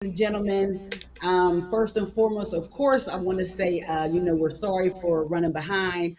and gentlemen. First and foremost, of course, I want to say, we're sorry for running behind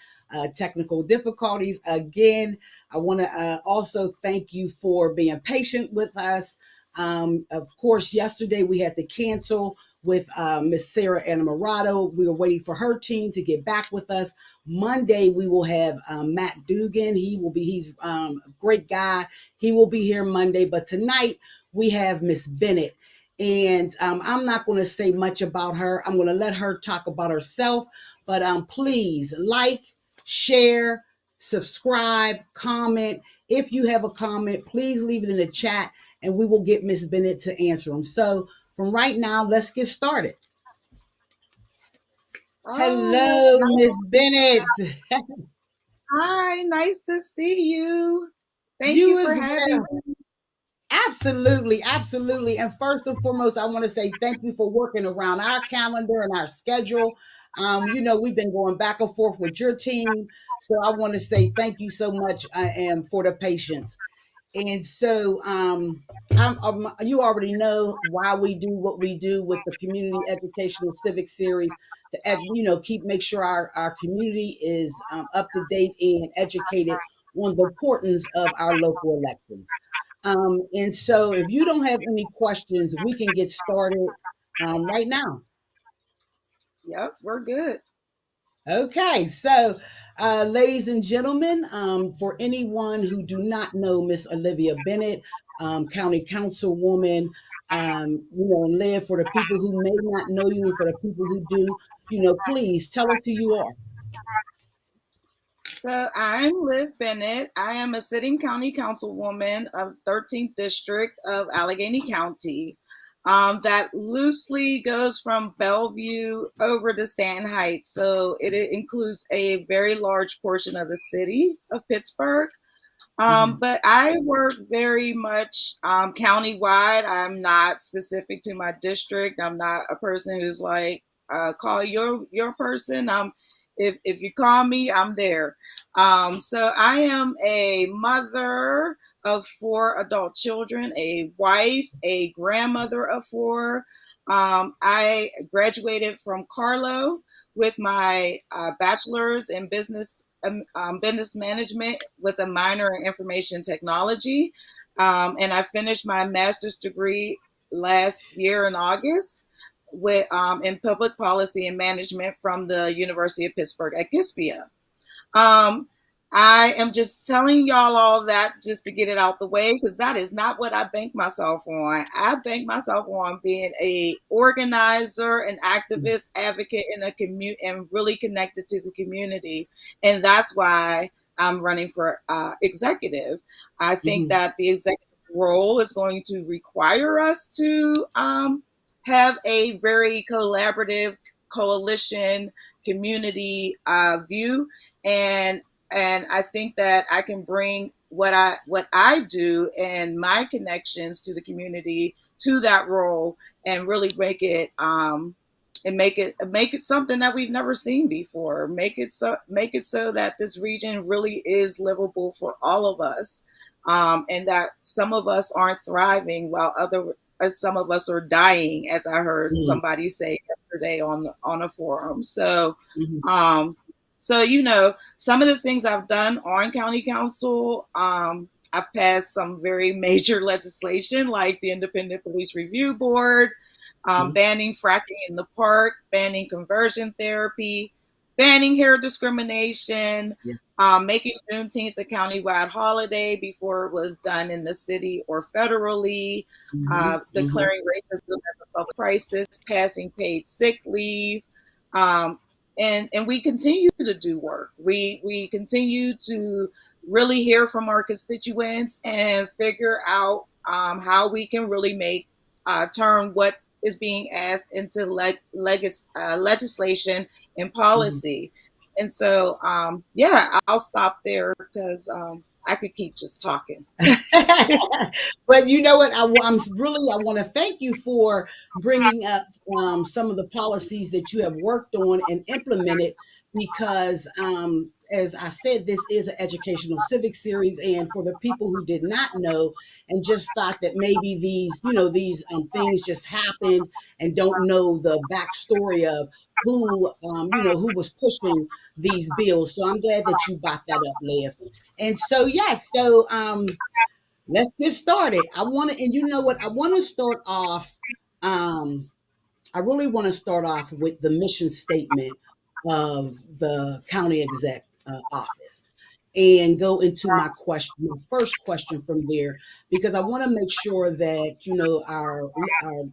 technical difficulties. Again, I want to also thank you for being patient with us. Of course, yesterday we had to cancel with Miss Sarah Anamorado. We were waiting for her team to get back with us. Monday we will have Matt Dugan. He's a great guy. He will be here Monday. But tonight we have Miss Bennett. And I'm not going to say much about her. I'm going to let her talk about herself. But please like, share, subscribe, comment. If you have a comment, please leave it in the chat and we will get Miss Bennett to answer them. So from right now, let's get started. Oh, Hello, Miss Bennett. hi, nice to see you. Thank You you for as having well. me. Absolutely, absolutely. And first and foremost, I want to say thank you for working around our calendar and our schedule. We've been going back and forth with your team. So I want to say thank you so much and for the patience. And so you already know why we do what we do with the Community Educational Civic Series to, make sure our community is up to date and educated on the importance of our local elections. And so if you don't have any questions, we can get started right now. Yep, we're good. Okay, so ladies and gentlemen, for anyone who do not know Miss Olivia Bennett, County Councilwoman, and live for the people who may not know you and for the people who do, please tell us who you are. So I'm Liv Bennett. I am a sitting county councilwoman of 13th District of Allegheny County. That loosely goes from Bellevue over to Stanton Heights. So it includes a very large portion of the city of Pittsburgh. Mhm. But I work very much countywide. I'm not specific to my district. I'm not a person who's like, call your person. If you call me, I'm there. So I am a mother of four adult children, a wife, a grandmother of four. I graduated from Carlo with my bachelor's in business management with a minor in information technology. And I finished my master's degree last year in August with in public policy and management from the University of Pittsburgh at Gispia. Um, I am just telling y'all all that just to get it out the way because that is not what I bank myself on. I bank myself on being a organizer, an activist, advocate in a community, and really connected to the community. And that's why I'm running for executive. I think Mhm. that the executive role is going to require us to have a very collaborative coalition community view, and I think that I can bring what I do and my connections to the community to that role and really make it something that we've never seen before. Make it so that this region really is livable for all of us, and that some of us aren't thriving while some of us are dying, as I heard Mhm. somebody say yesterday on a forum. So, Mhm. um, some of the things I've done on county council, I've passed some very major legislation like the Independent Police Review Board, Mhm. banning fracking in the park, banning conversion therapy, banning hair discrimination, Yeah. making Juneteenth a countywide holiday before it was done in the city or federally, Mhm. Mhm. declaring racism as a public crisis, passing paid sick leave. Um, and we continue to do work. We continue to really hear from our constituents and figure out how we can really turn what is being asked into legislation and Mhm. policy. And so, yeah, I'll stop there because I could keep just talking. But you know what? I want to thank you for bringing up some of the policies that you have worked on and implemented because as I said, this is an educational civic series, and for the people who did not know and just thought that maybe these, these things just happened and don't know the backstory of who was pushing these bills. So I'm glad that you brought that up, Liv. And so yes, so let's get started. I want to, and you know what? I want to start off. Um, I really want to start off with the mission statement of the county exec office and go into my first question from there, because I want to make sure that, our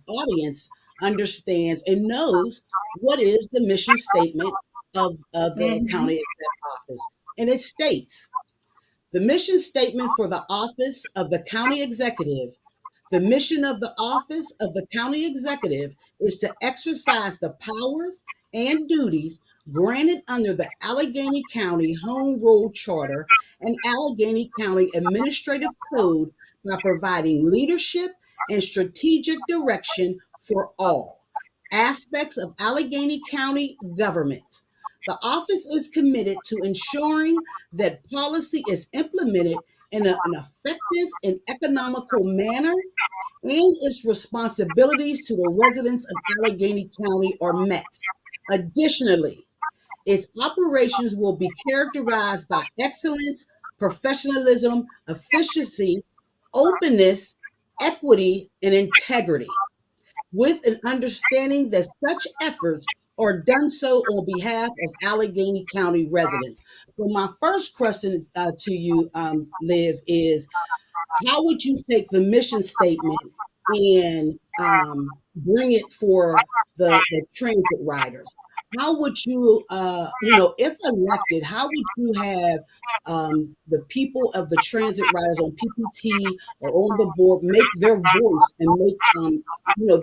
audience understands and knows what is the mission statement of the Mm-hmm. county exec office. And it states, the mission statement for the office of the county executive. The mission of the office of the county executive is to exercise the powers and duties granted under the Allegheny County Home Rule Charter and Allegheny County Administrative Code by providing leadership and strategic direction for all aspects of Allegheny County government. The office is committed to ensuring that policy is implemented in an effective and economical manner, and its responsibilities to the residents of Allegheny County are met. Additionally, its operations will be characterized by excellence, professionalism, efficiency, openness, equity, and integrity, with an understanding that such efforts are done so on behalf of Allegheny County residents. So, my first question to you, Liv, is how would you take the mission statement and bring it for the transit riders? How would you, if elected, how would you have the people of the transit riders on PPT or on the board make their voice and make,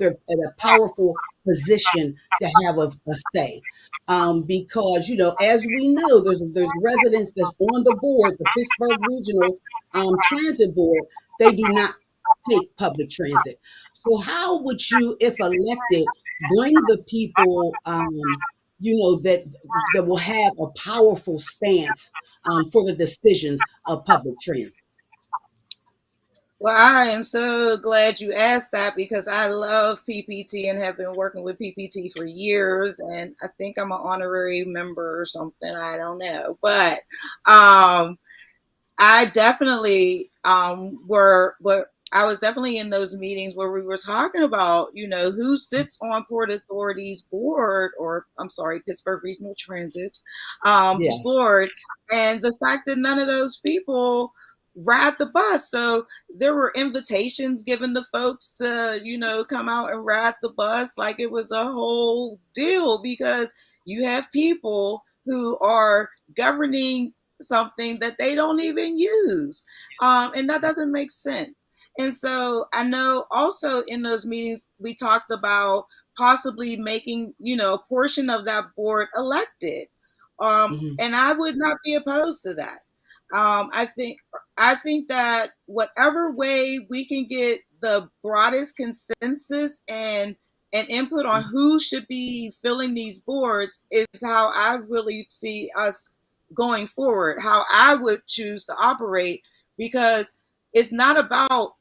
they're at a powerful position to have a say? Because, as we know, there's residents that's on the board, the Pittsburgh Regional Transit Board. They do not take public transit. So how would you, if elected, bring the people, that will have a powerful stance for the decisions of public transit? Well, I am so glad you asked that because I love PPT and have been working with PPT for years. And I think I'm an honorary member or something. I don't know. But I definitely I was definitely in those meetings where we were talking about, who sits on Port Authority's board, or I'm sorry, Pittsburgh Regional Transit Yeah. board, and the fact that none of those people ride the bus. So there were invitations given to folks to, come out and ride the bus like it was a whole deal because you have people who are governing something that they don't even use. And that doesn't make sense. And so I know also in those meetings, we talked about possibly making, a portion of that board elected. Hmm. And I would not be opposed to that. Um, I think I think that whatever way we can get the broadest consensus and input on who should be filling these boards is how I really see us going forward, how I would choose to operate, because it's not about,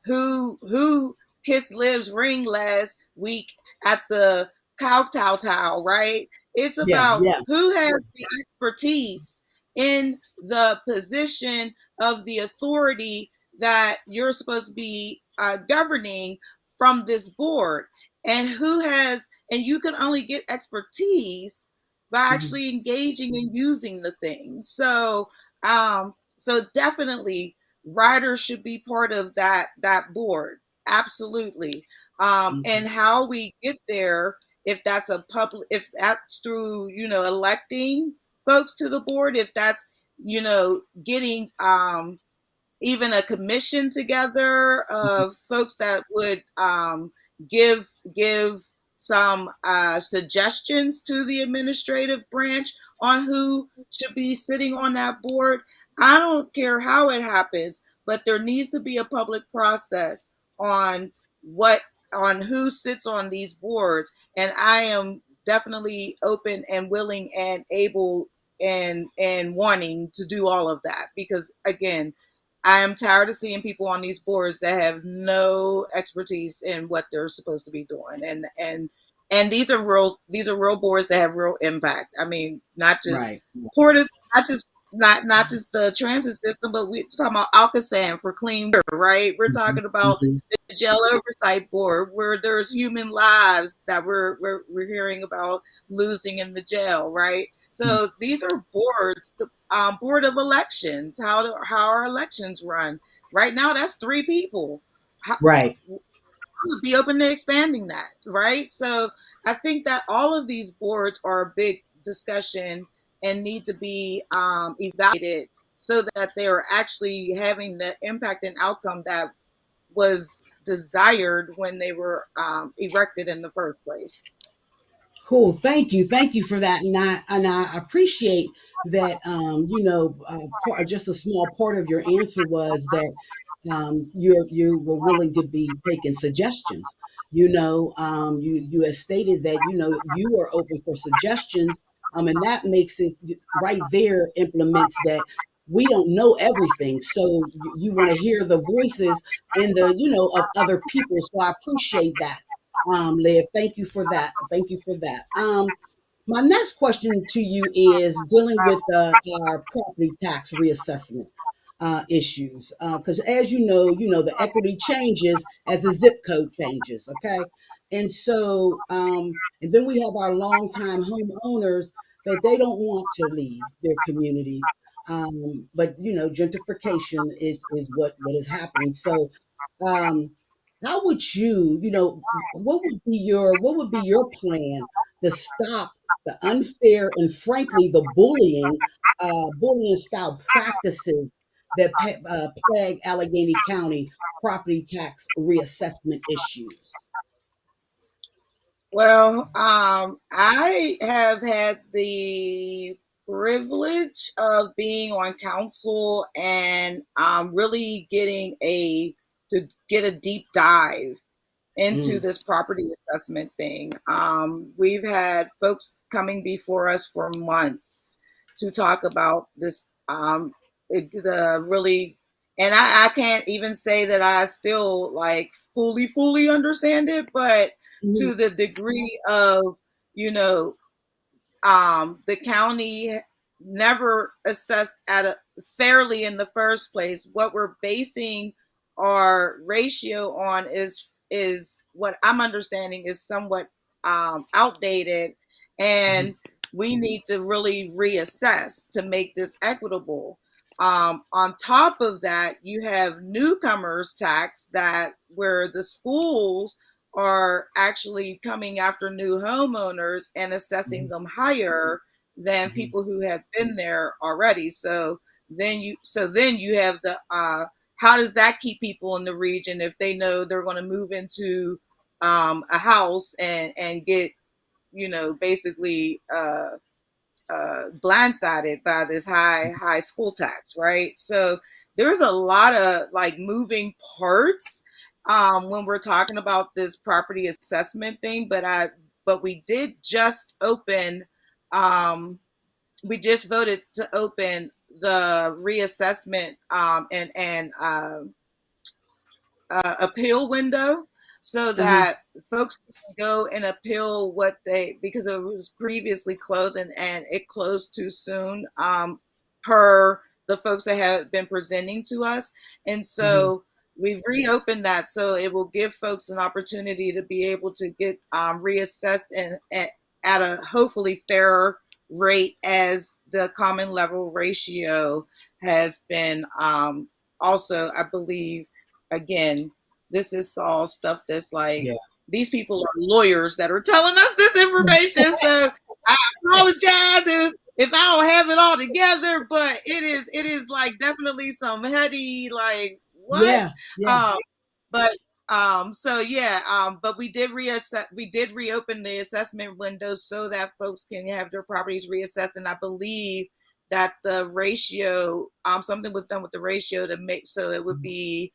who kissed Liv's ring last week at the kowtow, right? It's Yeah, about yeah. who has the expertise in the position of the authority that you're supposed to be governing from this board, and and you can only get expertise by Hmm. actually engaging and using the thing. So definitely riders should be part of that board. Absolutely. And Hmm. how we get there, if that's through, electing folks to the board, if that's, getting even a commission together of folks that would give give some suggestions to the administrative branch on who should be sitting on that board. I don't care how it happens, but there needs to be a public process on what on who sits on these boards, and I am definitely open and willing and able and wanting to do all of that, because again, I am tired of seeing people on these boards that have no expertise in what they're supposed to be doing. And these are real boards that have real impact. I mean, not just Right. porta, not just the transit system, but we're talking about Alcosan for clean water, right? We're Mhm. talking about Mhm. the jail oversight board, where there's human lives that we're hearing about losing in the jail, right? So these are boards, the board of elections, how our elections run. Right now, that's 3 people. How, Right. would be open to expanding that, right? So I think that all of these boards are a big discussion and need to be evaluated so that they are actually having the impact and outcome that was desired when they were erected in the first place. Cool. Thank you. Thank you for that. And I appreciate that. Just a small part of your answer was that you were willing to be taking suggestions. You have stated that you are open for suggestions, and that makes it right there implements that we don't know everything. So you want to hear the voices and the of other people. So I appreciate that. Liv, thank you for that. Thank you for that. My next question to you is dealing with our property tax reassessment issues. Because as the equity changes as the zip code changes. Okay, and so and then we have our longtime homeowners that they don't want to leave their communities. But gentrification is what is happening. So um, how would what would be your plan to stop the unfair and frankly the bullying style practices that plague Allegheny County property tax reassessment issues? Well, I have had the privilege of being on council and really getting to get a deep dive into Mm, this property assessment thing. We've had folks coming before us for months to talk about this. The really, and I can't even say that I still like fully understand it, but mhm, to the degree of you know the county never assessed at a fairly in the first place. What we're basing our ratio on is what I'm understanding is somewhat outdated, mhm, and we need to really reassess to make this equitable. On top of that, you have newcomers tax that where the schools are actually coming after new homeowners and assessing mhm, them higher than mhm, people who have been there already. So then you have the how does that keep people in the region if they know they're going to move into a house and get basically blindsided by this high school tax, right? So there's a lot of like moving parts when we're talking about this property assessment thing. But we did just open. We just voted to open the reassessment and appeal window so uh-huh, that folks can go and appeal what they because it was previously closed and it closed too soon per the folks that had been presenting to us. And mhm, so we've reopened that so it will give folks an opportunity to be able to get reassessed and at a hopefully fairer rate as the common level ratio has been also, I believe, again, this is all stuff that's like yeah. these people are lawyers that are telling us this information. So I apologize if I don't have it all together, but it is like definitely some heady like what. Yeah. Yeah. Um, but so yeah, but we did reopen the assessment window so that folks can have their properties reassessed, and I believe that the ratio something was done with the ratio to make so it would Mhm, be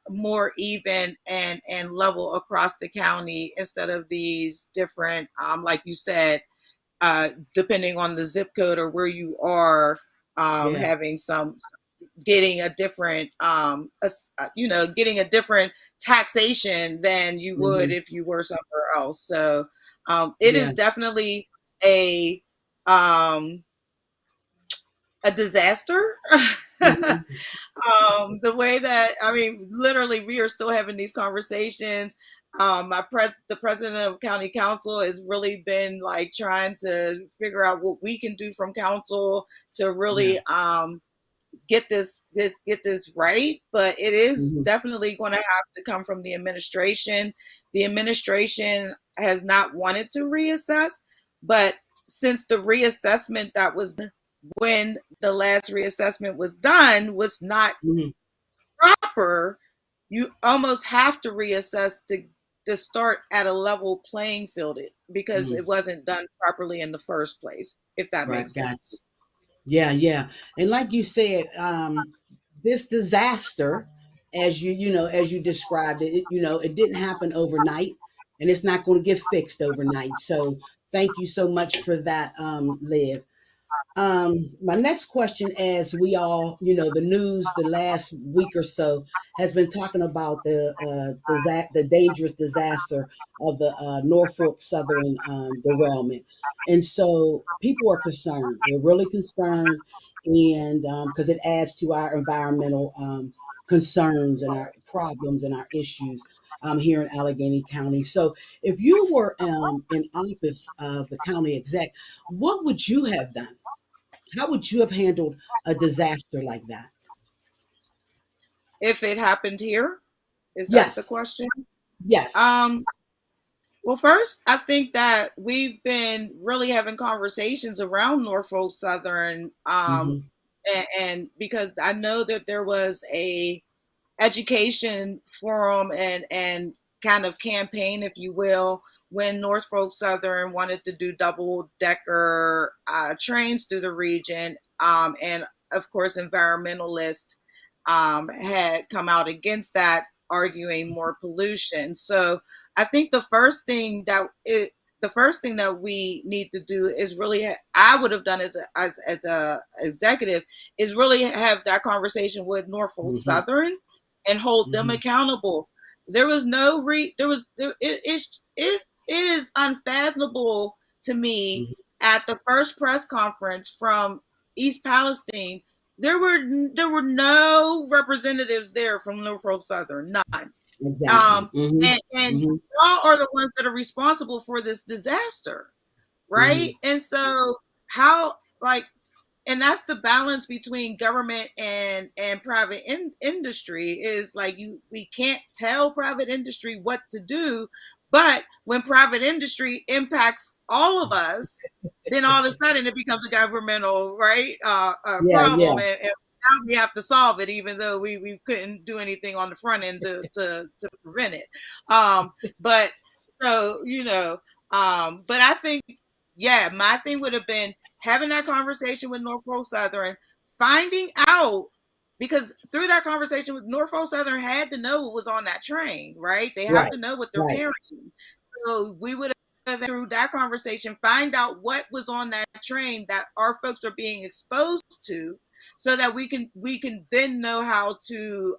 more even and level across the county instead of these different like you said depending on the zip code or where you are, Yeah. having some getting a different getting a different taxation than you would Hmm. if you were somewhere else. So it Yeah. is definitely a um, a disaster. Hmm. The way that, I mean, literally, we are still having these conversations. The president of county council has really been like trying to figure out what we can do from council to Yeah. really get this right. But it is Hmm. definitely going to have to come from the administration. The administration has not wanted to reassess, but since the reassessment that was when the last reassessment was done was not Hmm. proper, you almost have to reassess to start at a level playing field, because Hmm. it wasn't done properly in the first place, if that Right. makes Gotcha. sense. Yeah, yeah. And like you said, this disaster, as as you described it, it didn't happen overnight, and it's not going to get fixed overnight. So thank you so much for that, Liv. My next question, as we all, the news the last week or so has been talking about the dangerous disaster of the Norfolk Southern derailment, and so people are concerned. They're really concerned, and because it adds to our environmental concerns and our problems and our issues here in Allegheny County. So, if you were in office of the county exec, what would you have done? How would you have handled a disaster like that? If it happened here, is that the Yes, question? yes. Um, well, first, I think that we've been really having conversations around Norfolk Southern, Hmm. and because I know that there was a education forum and kind of campaign, if you will, when Norfolk Southern wanted to do double decker trains through the region, and of course, environmentalists had come out against that, arguing more pollution. So I think the first thing that we need to do is really, I would have done as a executive, is really have that conversation with Norfolk Hmm. Southern and hold them Hmm. accountable. There was no there was it is unfathomable to me. Hmm. At the first press conference from East Palestine, there were no representatives there from Norfolk Southern, none. Exactly. Um, Hmm. and Hmm. y'all are the ones that are responsible for this disaster, right? Hmm. And so how, like, and that's the balance between government and private industry, is like, we can't tell private industry what to do, but when private industry impacts all of us, then all of a sudden it becomes a governmental, right, Yeah, problem, yeah, and now we have to solve it, even though we couldn't do anything on the front end to prevent it. But so but I think, yeah, my thing would have been having that conversation with Norfolk Southern, finding out, because through that conversation with Norfolk Southern, had to know what was on that train, right? They have right, to know what they're right. carrying. So we would have, through that conversation, find out what was on that train that our folks are being exposed to, so that we can then know how to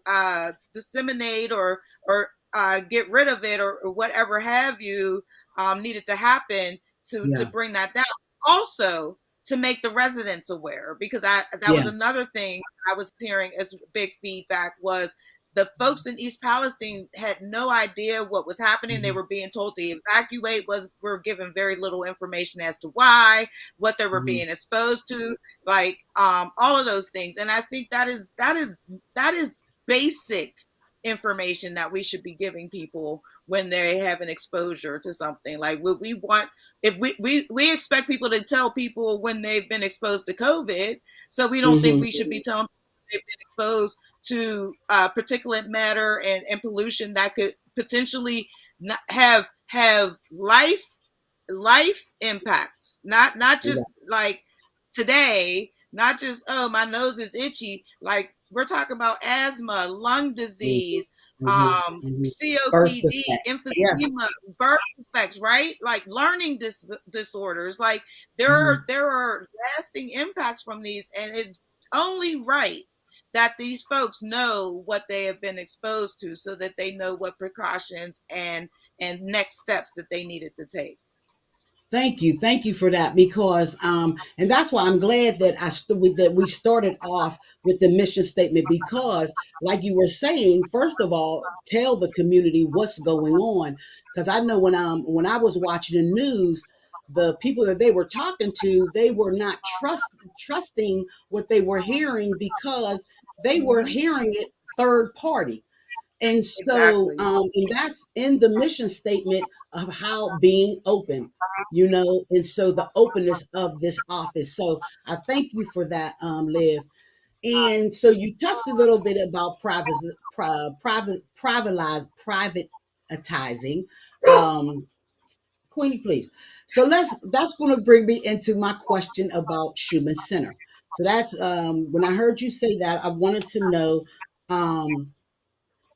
disseminate or get rid of it, or whatever have you needed to happen to Yeah, bring that down. Also, to make the residents aware, because that was yeah. another thing I was hearing as big feedback, was the folks in East Palestine had no idea what was happening. They Hmm. were being told to evacuate, was were given very little information as to why, what they were Hmm. being exposed to, like all of those things. And I think that is basic information that we should be giving people when they have an exposure to something. Like, what we want, if we expect people to tell people when they've been exposed to COVID, so we don't think Hmm. we should be telling people they've been exposed to particulate matter and pollution that could potentially not have life impacts, not Yeah. just like today, not just, oh, my nose is itchy. Like, we're talking about asthma, lung Hmm. disease, Birth COPD, defects. Yeah. emphysema, birth defects, right? Like learning disorders. Like Mhm. there are lasting impacts from these, and it's only right that these folks know what they have been exposed to, so that they know what precautions and next steps that they needed to take. Thank you for that because and that's why I'm glad that that we started off with the mission statement because, like you were saying, first of all, tell the community what's going on because I know when I was watching the news, the people that they were talking to, they were not trusting what they were hearing because they were Mm-hmm. hearing it third party. And so, Exactly. and that's in the mission statement of how being open, and so the openness of this office. So I thank you for that, Liv. And so you touched a little bit about privatizing. Queenie, please. So that's going to bring me into my question about Schumann Center. So that's when I heard you say that, I wanted to know um,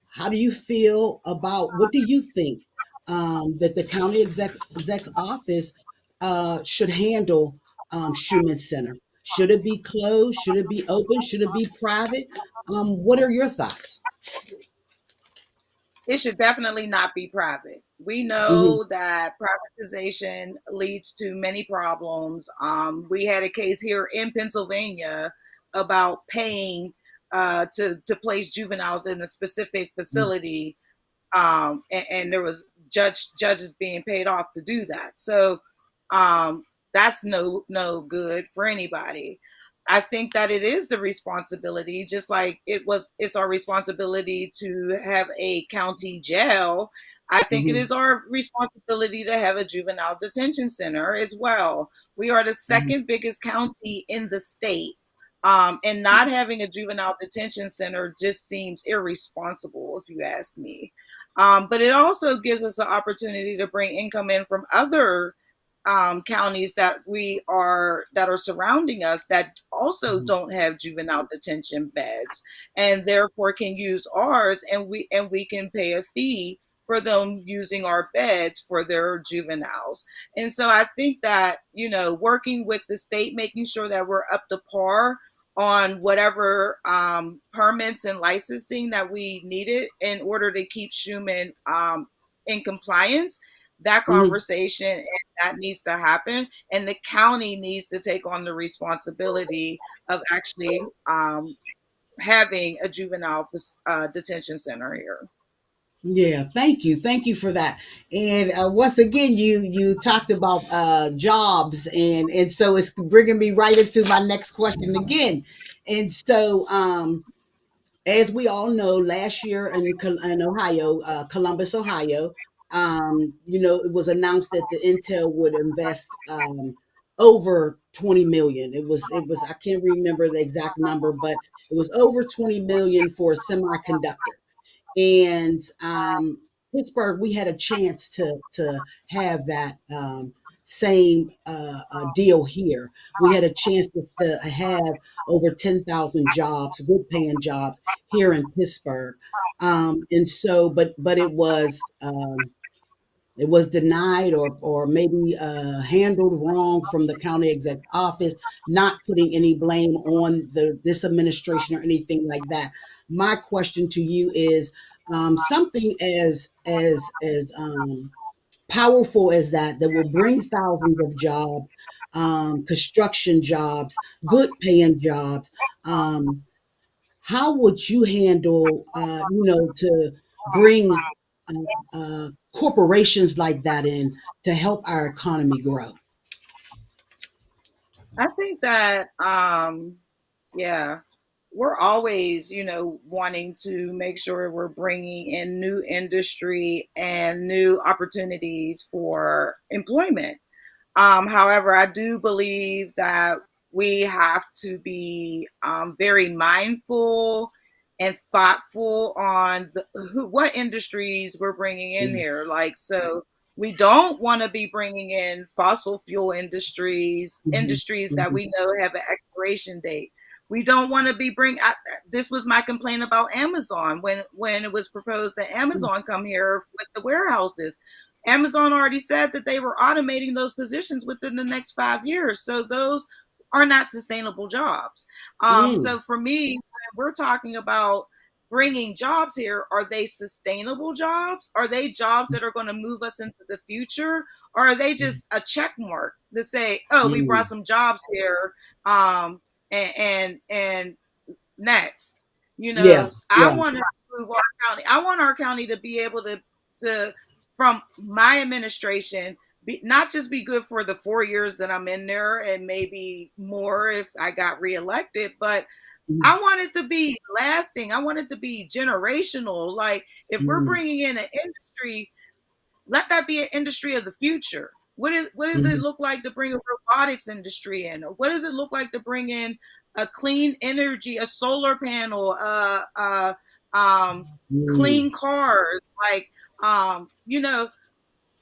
how do you feel about what do you think that the county exec's office should handle Schumann Center? Should it be closed? Should it be open? Should it be private? What are your thoughts? It should definitely not be private. We Hmm. know that privatization leads to many problems. We had a case here in Pennsylvania about paying to place juveniles in a specific facility, and there was judges being paid off to do that. So um, that's no good for anybody. I think that it is the responsibility, just like it's our responsibility to have a county jail. I think it Hmm. is our responsibility to have a juvenile detention center as well. We are the Hmm. second biggest county in the state. And not having a juvenile detention center just seems irresponsible, if you ask me. But it also gives us an opportunity to bring income in from other counties that are surrounding us that also Hmm. don't have juvenile detention beds, and therefore can use ours, and we can pay a fee for them using our beds for their juveniles. And so I think that, working with the state, making sure that we're up to par on whatever permits and licensing that we needed in order to keep Schumann in compliance, that Hmm. conversation and that needs to happen. And the county needs to take on the responsibility of actually having a juvenile detention center here. Yeah, thank you for that. And once again, you talked about jobs, and so it's bringing me right into my next question again. And so, as we all know, last year in Ohio, Columbus, Ohio, it was announced that the Intel would invest over 20 million. It was I can't remember the exact number, but it was over 20 million for a semiconductor. And Pittsburgh, we had a chance to have that same deal here. We had a chance to have over 10,000 jobs, good paying jobs here in Pittsburgh. And so, but it was denied or maybe handled wrong from the county exec office, not putting any blame on this administration or anything like that. My question to you is something as powerful as that will bring thousands of jobs, construction jobs, good paying jobs. Um, how would you handle, to bring corporations like that in to help our economy grow? I think that, yeah, we're always, wanting to make sure we're bringing in new industry and new opportunities for employment. However, I do believe that we have to be very mindful and thoughtful on what industries we're bringing in Mhm. here. Like, so we don't want to be bringing in fossil fuel industries, Mhm. industries that Mhm. we know have an expiration date. We don't want to be this was my complaint about Amazon when it was proposed that Amazon come here with the warehouses. Amazon already said that they were automating those positions within the next 5 years. So those are not sustainable jobs. Mm. So for me, when we're talking about bringing jobs here, are they sustainable jobs? Are they jobs that are going to move us into the future? Or are they just a check mark to say, oh, we brought Mm. some jobs here, and next, Yeah, I yeah. want to move our county. I want our county to be able to from my administration, not just be good for the 4 years that I'm in there and maybe more if I got reelected, but Mm. I want it to be lasting. I want it to be generational. Like if we're Mm. bringing in an industry, let that be an industry of the future. What does it Mhm. look like to bring a robotics industry in? Or what does it look like to bring in a clean energy, a solar panel, um, Mm. clean cars? Like, you know,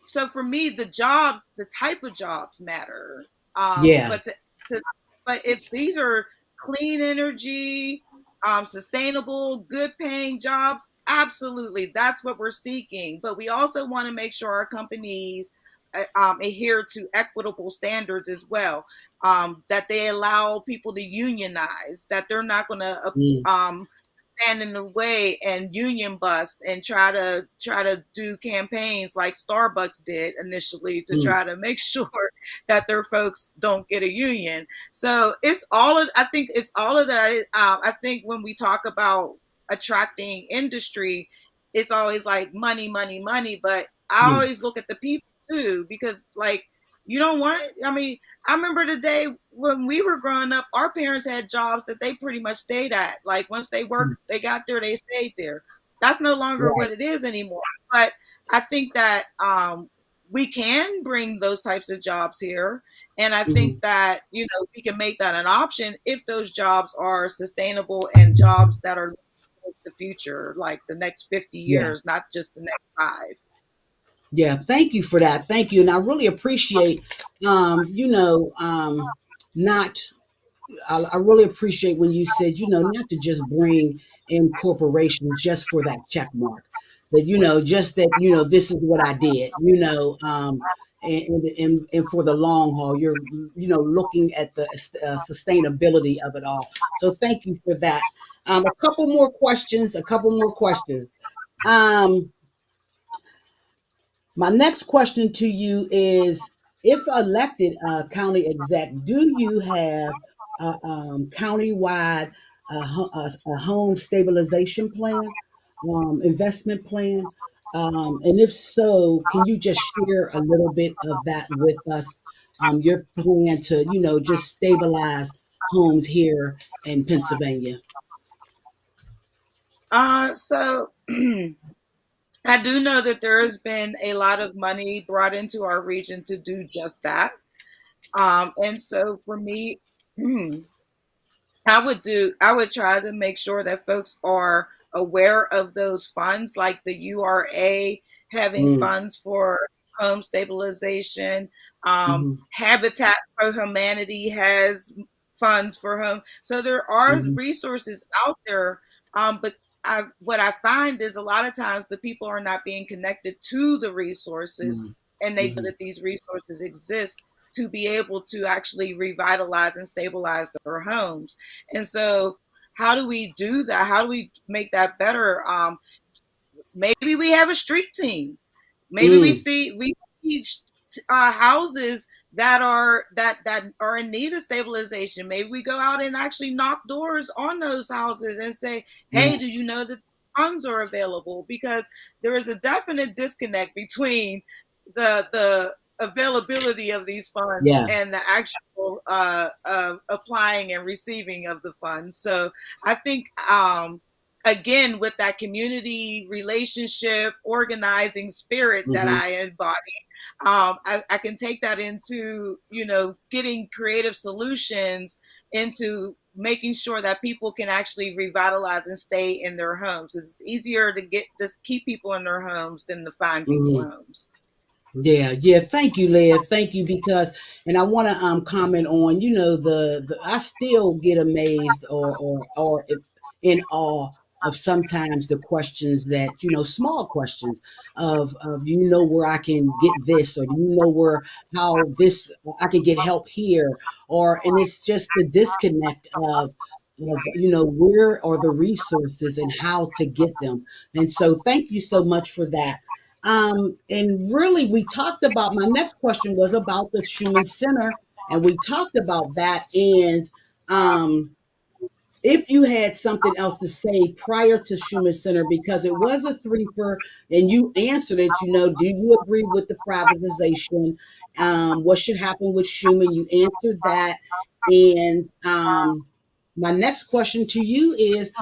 so for me, the jobs, the type of jobs matter. Yeah. But but if these are clean energy, sustainable, good paying jobs, absolutely, that's what we're seeking. But we also want to make sure our companies adhere to equitable standards as well. That they allow people to unionize. That they're not going to Mm. stand in the way and union bust and try to do campaigns like Starbucks did initially to Mm. try to make sure that their folks don't get a union. So I think it's all of that. I think when we talk about attracting industry, it's always like money, money, money. But I Mm. always look at the people too, because like you don't want it. I mean, I remember the day when we were growing up, our parents had jobs that they pretty much stayed at. Like once they Mm. worked, they got there, they stayed there. That's no longer Right. what it is anymore. But I think that we can bring those types of jobs here. And I think Mhm. that, we can make that an option if those jobs are sustainable and jobs that are the future, like the next 50 Yeah. years, not just the next 5. Yeah. Thank you for that. Thank you. And I really appreciate, not I really appreciate when you said, not to just bring in corporations just for that check mark, that, just that, this is what I did, and for the long haul, you're, looking at the sustainability of it all. So thank you for that. A couple more questions. Um, my next question to you is, if elected county exec, do you have a countywide a home stabilization plan, investment plan? And if so, can you just share a little bit of that with us? Your plan to, just stabilize homes here in Pennsylvania. So I do know that there has been a lot of money brought into our region to do just that. And so for me, I would try to make sure that folks are aware of those funds, like the URA having Mm. funds for home stabilization. Hmm. Habitat for Humanity has funds for home. So there are Hmm. resources out there. But what I find is a lot of times the people are not being connected to the resources, and they know Hmm. that these resources exist to be able to actually revitalize and stabilize their homes. And so, how do we do that? How do we make that better? Maybe we have a street team. Maybe Mm. we see houses that are in need of stabilization. Maybe we go out and actually knock doors on those houses and say, "Hey, Yeah. do you know that funds are available?" Because there is a definite disconnect between the availability of these funds Yeah. and the actual applying and receiving of the funds. So I think again, with that community relationship organizing spirit that Hmm. I embody, I can take that into getting creative solutions into making sure that people can actually revitalize and stay in their homes. It's easier to get just keep people in their homes than to find people Hmm. homes. Yeah. Thank you, Liv. Thank you because, and I want to comment on, the I still get amazed or in awe of sometimes the questions that small questions of where I can get this, or do you know where how this I can get help here, or and it's just the disconnect of where are the resources and how to get them. And so thank you so much for that. And really, we talked about my next question was about the Schumann Center, and we talked about that. And um, if you had something else to say prior to Schumann Center, because it was a three for, and you answered it, do you agree with the privatization? What should happen with Schumann? You answered that. And my next question to you is,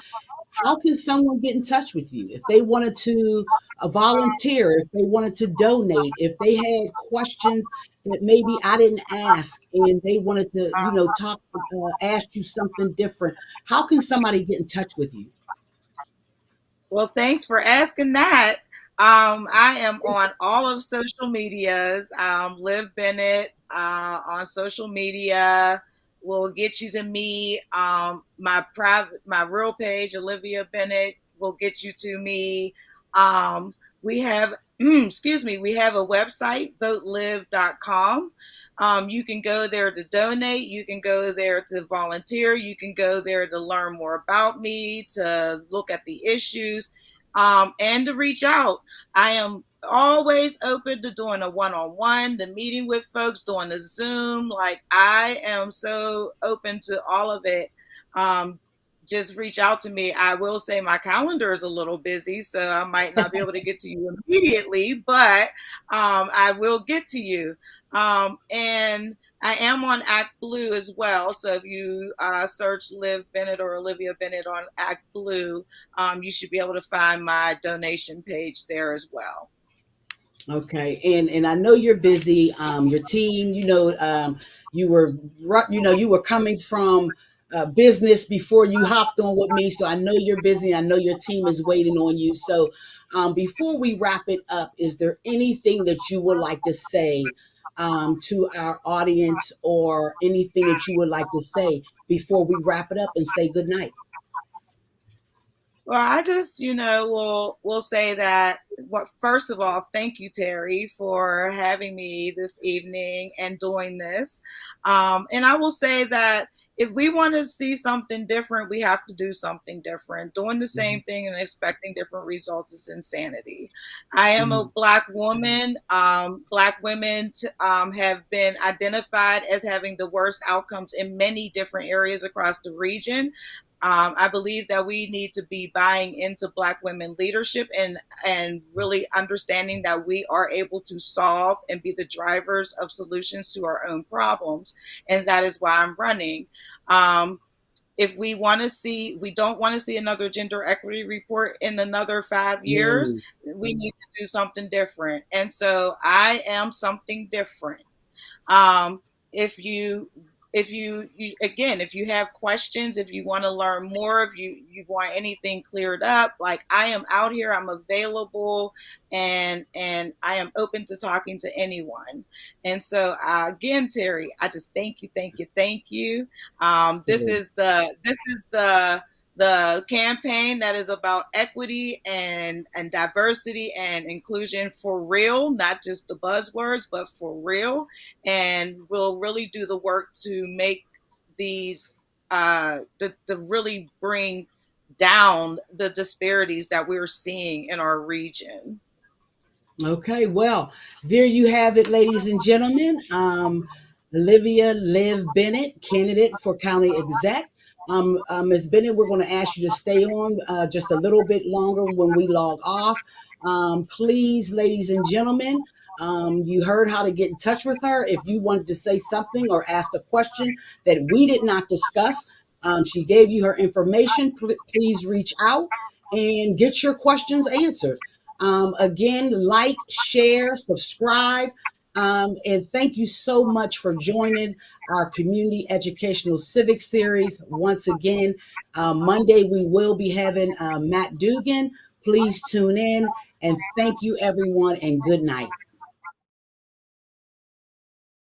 how can someone get in touch with you if they wanted to volunteer, if they wanted to donate, if they had questions that maybe I didn't ask and they wanted to, talk, ask you something different? How can somebody get in touch with you? Well, thanks for asking that. I am on all of social medias. Liv Bennett on social media will get you to me. My real page, Olivia Bennett, will get you to me. We have, excuse me, we have a website, votelive.com. You can go there to donate. You can go there to volunteer. You can go there to learn more about me, to look at the issues, and to reach out. I am always open to doing a one-on-one, to meeting with folks, doing a Zoom. Like, I am so open to all of it. Um, just reach out to me. I will say my calendar is a little busy, so I might not be able to get to you immediately, but I will get to you. And I am on Act Blue as well. So if you search Liv Bennett or Olivia Bennett on Act Blue, you should be able to find my donation page there as well. Okay, and I know you're busy. Your team, you were you were coming from business before you hopped on with me, so I know you're busy. I know your team is waiting on you. So, before we wrap it up, is there anything that you would like to say to our audience, or anything that you would like to say before we wrap it up and say good night? Well, I just, will say that, what, first of all, thank you, Terri, for having me this evening and doing this. And I will say that if we want to see something different, we have to do something different. Doing the Mhm, same thing and expecting different results is insanity. I am a mhm, Black woman. Black women have been identified as having the worst outcomes in many different areas across the region. I believe that we need to be buying into Black women leadership, and really understanding that we are able to solve and be the drivers of solutions to our own problems. And that is why I'm running. Um, if we don't want to see another gender equity report in another 5 years, mm, we need to do something different. And so I am something different. Um, if you again, if you have questions, if you want to learn more, if you want anything cleared up, like, I am out here, I'm available, and I am open to talking to anyone. And so, again, Terri, I just thank you. absolutely. This is the campaign that is about equity and diversity and inclusion for real, not just the buzzwords, but for real. And we'll really do the work to make these to really bring down the disparities that we're seeing in our region. Okay, well, there you have it, ladies and gentlemen. Olivia Liv Bennett, candidate for county exec. Ms. Bennett, we're going to ask you to stay on just a little bit longer when we log off. Please, ladies and gentlemen, you heard how to get in touch with her. If you wanted to say something or ask a question that we did not discuss, she gave you her information. Please reach out and get your questions answered. Again, like, share, subscribe. And thank you so much for joining our community educational civic series. Once again, Monday we will be having Matt Dugan. Please tune in, and thank you, everyone, and good night.